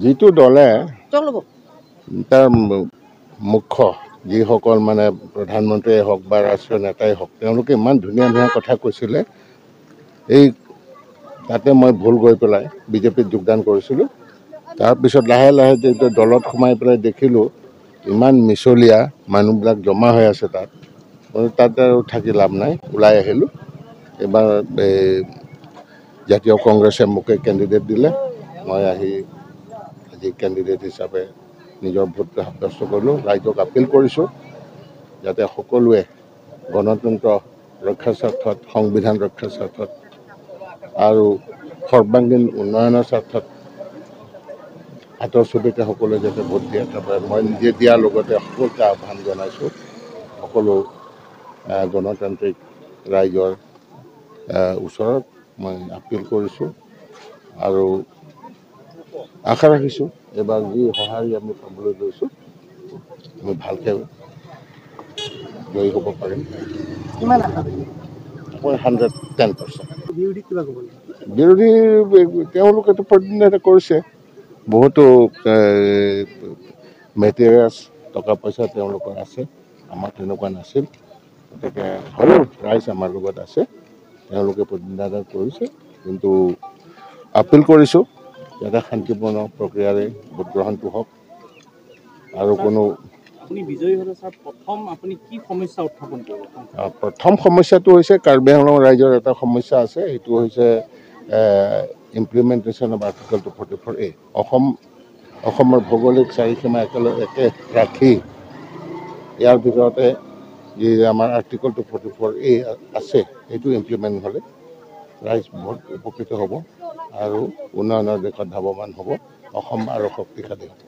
যিটো দলে তাৰ মুখ্য যিসকল মানে প্ৰধানমন্ত্ৰীয়ে হওক বা ৰাষ্ট্ৰীয় নেতাই হওক তেওঁলোকে ইমান ধুনীয়া ধুনীয়া কথা কৈছিলে এই তাতে মই ভুল গৈ পেলাই বিজেপিত যোগদান কৰিছিলোঁ। তাৰপিছত লাহে লাহে যেতিয়া দলত সোমাই পেলাই দেখিলোঁ ইমান মিছলীয়া মানুহবিলাক জমা হৈ আছে তাত আৰু থাকি লাভ নাই, ওলাই আহিলোঁ। এইবাৰ জাতীয় কংগ্ৰেছে মোকে কেণ্ডিডেট দিলে, মই আহি আজি কেণ্ডিডেট হিচাপে নিজৰ ভোটটো সাব্যস্ত কৰিলোঁ। ৰাইজক আপিল কৰিছোঁ যাতে সকলোৱে গণতন্ত্ৰ ৰক্ষাৰ স্বাৰ্থত, সংবিধান ৰক্ষাৰ স্বাৰ্থত আৰু সৰ্বাংগীন উন্নয়নৰ স্বাৰ্থত হাতৰ ছবিতে সকলোৱে যাতে ভোট দিয়ে। তাৰপৰা মই নিজে দিয়াৰ লগতে সকলোকে আহ্বান জনাইছোঁ, সকলো গণতান্ত্ৰিক ৰাইজৰ ওচৰত মই আপিল কৰিছোঁ আৰু আশা ৰাখিছোঁ এইবাৰ যি সঁহাৰি আমি পাবলৈ লৈছোঁ আমি ভালকৈ জয়ী হ'ব পাৰিম। মই 110%। বিৰোধী তেওঁলোকেতো প্ৰতিনিধিত্ব কৰিছে, বহুতো মেটেৰিয়েলছ টকা পইচা তেওঁলোকৰ আছে, আমাৰ তেনেকুৱা নাছিল। গতিকে হ'লেও ৰাইজ আমাৰ লগত আছে, তেওঁলোকে প্ৰতিনিধিত্ব কৰিছে। কিন্তু আপিল কৰিছোঁ যাতে শান্তিপূৰ্ণ প্ৰক্ৰিয়াৰে ভোটগ্ৰহণটো হওক আৰু কোনো প্ৰথম সমস্যাটো হৈছে কাৰ্বি আংলং ৰাইজৰ এটা সমস্যা আছে, সেইটো হৈছে ইমপ্লিমেণ্টেশ্যন অফ আৰ্টিকল 244A। অসমৰ ভৌগোলিক চাৰিসীমা একে ৰাখি ইয়াৰ ভিতৰতে যি আমাৰ আৰ্টিকল 244A আছে সেইটো ইমপ্লিমেণ্ট হ'লে ৰাইজ বহুত উপকৃত হ'ব আৰু উন্নয়নৰ দিশত ধাৱমান হ'ব, অসম আৰু শক্তিশালী হ'ব।